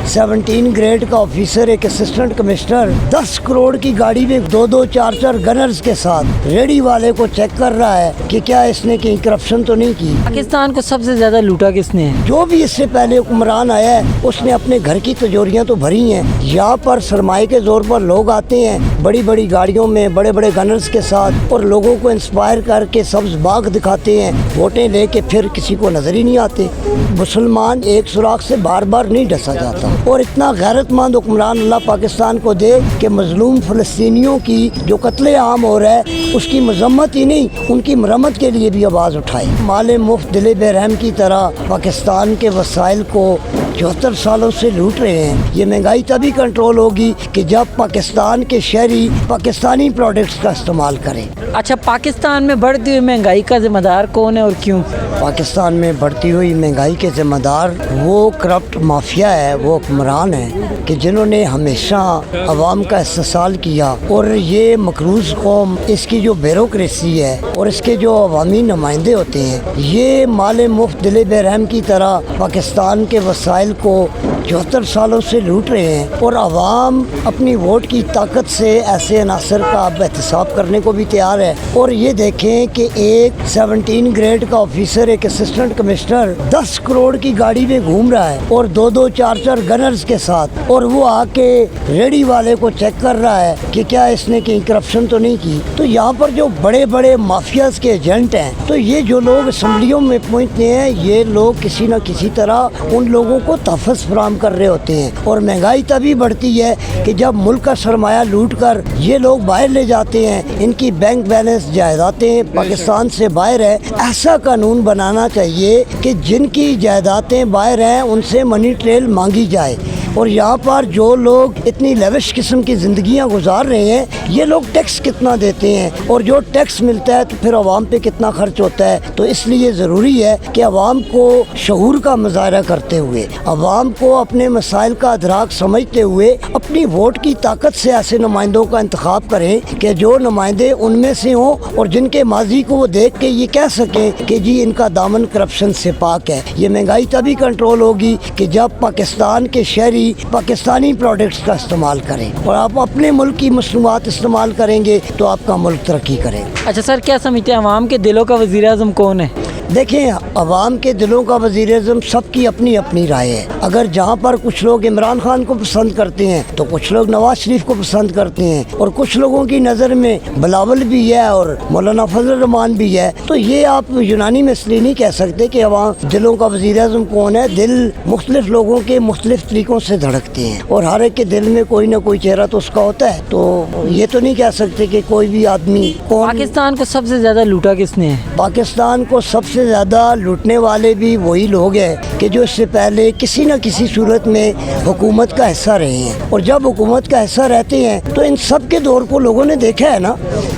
17 grade का officer, एक assistant commissioner 10 crore की गाड़ी में 2-2, 4-4 गनर्स के साथ रेडी वाले को चेक कर रहा है कि क्या इसने कहीं करप्शन तो नहीं की। पाकिस्तान को सबसे ज्यादा लूटा किसने है? जो भी इससे पहले हुक्मरान आया है उसने अपने घर की तिजोरियां तो भरी हैं। यहाँ पर सरमाए के जोर पर लोग आते हैं बड़ी बड़ी गाड़ियों में, बड़े बड़े गनर्स के साथ, और लोगों को इंस्पायर करके सब्ज बाग दिखाते हैं। वोटें लेके फिर किसी को नजर ही नहीं आते। मुसलमान एक सुराख से बार बार नहीं डसा जाता। और इतना गैरतमंद हुक्मरान अल्लाह पाकिस्तान को दे कि मजलूम फ़लस्तीनियों की जो कत्ले आम हो रहा है उसकी मजम्मत ही नहीं, उनकी मरम्मत के लिए भी आवाज़ उठाए। माले मुफ्त दिले बेरहम की तरह पाकिस्तान के वसाइल को 74 सालों से लूट रहे हैं। ये महंगाई तभी कंट्रोल होगी कि जब पाकिस्तान के शहरी पाकिस्तानी प्रोडक्ट्स का इस्तेमाल करें। अच्छा, पाकिस्तान में बढ़ती हुई महंगाई का जिम्मेदार कौन है और क्यों? पाकिस्तान में बढ़ती हुई महंगाई के ज़िम्मेदार वो करप्ट माफिया है, वो हुक्मरान है कि जिन्होंने हमेशा अवाम का इस्तेसाल किया। और ये मकरूज़ कौम, इसकी जो ब्यूरोक्रेसी है और इसके जो अवामी नुमाइंदे होते हैं, ये माले मुफ्त दिले बेरहम की तरह पाकिस्तान के वसाइल को 74 सालों से लूट रहे हैं। और अवाम अपनी वोट की ताकत से ऐसे अनासर का अब एहतसाब करने को भी तैयार है। और ये देखें कि एक 17 ग्रेड का ऑफिसर, एक असिस्टेंट कमिश्नर 10 करोड़ की गाड़ी में घूम रहा है और 2-2, 4-4 गनर्स के साथ, और वो आके रेडी वाले को चेक कर रहा है कि क्या इसने कहीं करप्शन तो नहीं की। तो यहाँ पर जो बड़े बड़े माफियाज के एजेंट हैं, तो ये जो लोग असम्बलियों में पहुँचते हैं, ये लोग किसी न किसी तरह उन लोगों को तहफ़्फ़ुज़ फराहम कर रहे होते हैं। और महंगाई तभी बढ़ती है कि जब मुल्क का सरमाया लूट कर ये लोग बाहर ले जाते हैं। इनकी बैंक बैलेंस जायदादें पाकिस्तान से बाहर है। ऐसा कानून बनाना चाहिए कि जिनकी जायदादें बाहर हैं उनसे मनी ट्रेल मांगी जाए। और यहाँ पर जो लोग इतनी लेविश किस्म की ज़िंदगियाँ गुजार रहे हैं, ये लोग टैक्स कितना देते हैं, और जो टैक्स मिलता है तो फिर आवाम पे कितना खर्च होता है। तो इसलिए ज़रूरी है कि आवाम को शऊर का मुजाहरा करते हुए, आवाम को अपने मसाइल का अदराक समझते हुए अपनी वोट की ताकत से ऐसे नुमाइंदों का इंतखाब करें कि जो नुमाइंदे उनमें से हों और जिनके माजी को वो देख के ये कह सकें कि जी इनका दामन करप्शन से पाक है। ये महंगाई तभी कंट्रोल होगी कि जब पाकिस्तान के शहरी पाकिस्तानी प्रोडक्ट्स का इस्तेमाल करें। और आप अपने मुल्क की मसनूआत इस्तेमाल करेंगे तो आपका मुल्क तरक्की करेगा। अच्छा सर, क्या समझते हैं अवाम के दिलों का वज़ीर आज़म कौन है? देखें, अवाम के दिलों का वज़ीर आज़म सबकी अपनी अपनी राय है। अगर जहाँ पर कुछ लोग इमरान खान को पसंद करते हैं तो कुछ लोग नवाज शरीफ को पसंद करते हैं, और कुछ लोगों की नज़र में बिलावल भी है और मौलाना फजल रहमान भी है। तो ये आप यूनानी में इसलिए नहीं कह सकते कि अवाम दिलों का वज़ीर आज़म कौन है। दिल मुख्तलिफ लोगों के मुख्तलिफ तरीक़ों से धड़कते हैं और हर एक के दिल में कोई ना कोई चेहरा तो उसका होता है। तो ये तो नहीं कह सकते कि कोई भी आदमी कौन। पाकिस्तान को सबसे ज़्यादा लूटा किसने है? पाकिस्तान को सबसे ज़्यादा लूटने वाले भी वही लोग हैं कि जो इससे पहले किसी न किसी सूरत में हुकूमत का हिस्सा रहे हैं। और जब हुकूमत का हिस्सा रहते हैं तो इन सब के दौर को लोगों ने देखा है ना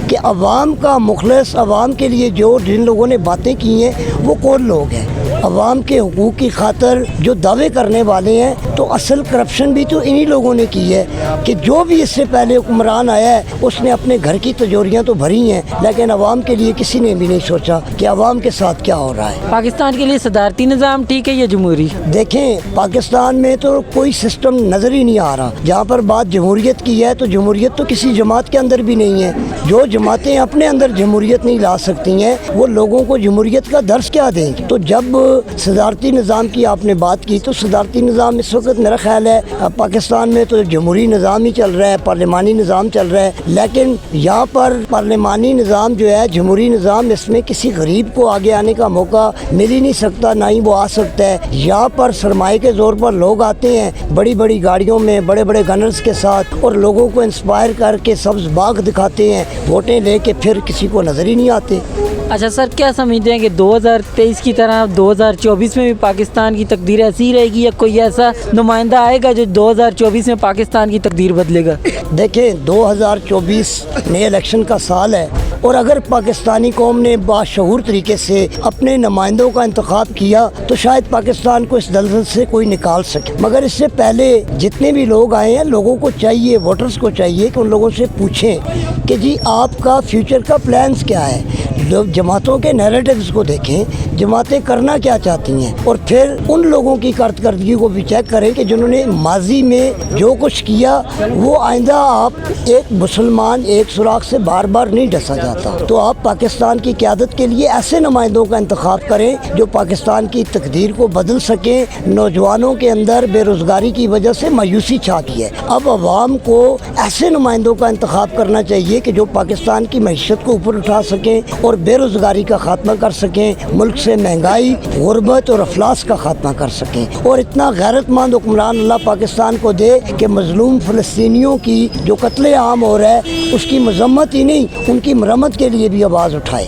कि अवाम का मुखलिस, अवाम के लिए जो जिन लोगों ने बातें की हैं वो कौन लोग हैं। अवाम के हुकूक की खातर जो दावे करने वाले हैं, तो असल करप्शन भी तो इन्हीं लोगों ने की है कि जो भी इससे पहले हुक्मरान आया है उसने अपने घर की तिजोरियां तो भरी हैं, लेकिन अवाम के लिए किसी ने भी नहीं सोचा कि अवाम के साथ क्या हो रहा है। पाकिस्तान के लिए सदारती निज़ाम ठीक है या जमहूरी? देखें, पाकिस्तान में तो कोई सिस्टम नज़र ही नहीं आ रहा। जहाँ पर बात जमहूरियत की है तो जमहूरियत तो किसी जमात के अंदर भी नहीं है। जो जमातें अपने अंदर जमहूरियत नहीं ला सकती हैं वो लोगों को जमहूरियत का दर्स क्या देंगे। तो जब सदारती निज़ाम की आपने बात की, तो सदारती निज़ाम इस वक्त मेरा ख्याल है पाकिस्तान में तो जमहूरी निज़ाम ही चल रहा है, पार्लिमानी निज़ाम चल रहा है। लेकिन यहाँ पर पार्लिमानी निज़ाम जो है, जमहूरी निज़ाम, इसमें किसी गरीब को आगे आने का मौका मिल ही नहीं सकता, ना ही वो आ सकता है। यहाँ पर सरमाए के ज़ोर पर लोग आते हैं बड़ी बड़ी गाड़ियों में, बड़े बड़े गनर्स के साथ, और लोगों को इंस्पायर करके सब्ज बाग दिखाते हैं। वोटें लेके फिर किसी को नज़र ही नहीं आते। अच्छा सर, क्या समझते हैं कि 2023 की तरह 2024 में भी पाकिस्तान की तकदीर ऐसी ही रहेगी या कोई ऐसा नुमाइंदा आएगा जो 2024 में पाकिस्तान की तकदीर बदलेगा? देखें, 2024 नए इलेक्शन का साल है, और अगर पाकिस्तानी कौम ने बाशऊर तरीके से अपने नुमाइंदों का इंतखाब किया तो शायद पाकिस्तान को इस दलदल से कोई निकाल सके। मगर इससे पहले जितने भी लोग आए हैं, लोगों को चाहिए, वोटर्स को चाहिए कि उन लोगों से पूछें कि जी आपका फ्यूचर का प्लान्स क्या है। लोग जमातों के नैरेटिव्स को देखें। जमातें करना क्या चाहती हैं, और फिर उन लोगों की कारकर्दगी को भी चेक करें कि जिन्होंने माजी में जो कुछ किया वो आइंदा आप एक मुसलमान एक सुराख से बार बार नहीं डसा जाता। तो आप पाकिस्तान की क़यादत के लिए ऐसे नुमाइंदों का इंतखाब करें जो पाकिस्तान की तकदीर को बदल सकें। नौजवानों के अंदर बेरोज़गारी की वजह से मायूसी छा गई है। अब अवाम को ऐसे नुमाइंदों का इंतखाब करना चाहिए कि जो पाकिस्तान की मईशत को ऊपर उठा सकें और बेरोज़गारी का खात्मा कर सकें, मुल्क से महंगाई, गुर्बत और अफलास का खात्मा कर सकें, और इतना गैरतमंद हुक्मरान अल्लाह पाकिस्तान को दे कि मज़लूम फ़लस्तीनियों की जो कत्ले आम हो रहा है उसकी मजम्मत ही नहीं, उनकी मरम्मत के लिए भी आवाज़ उठाए।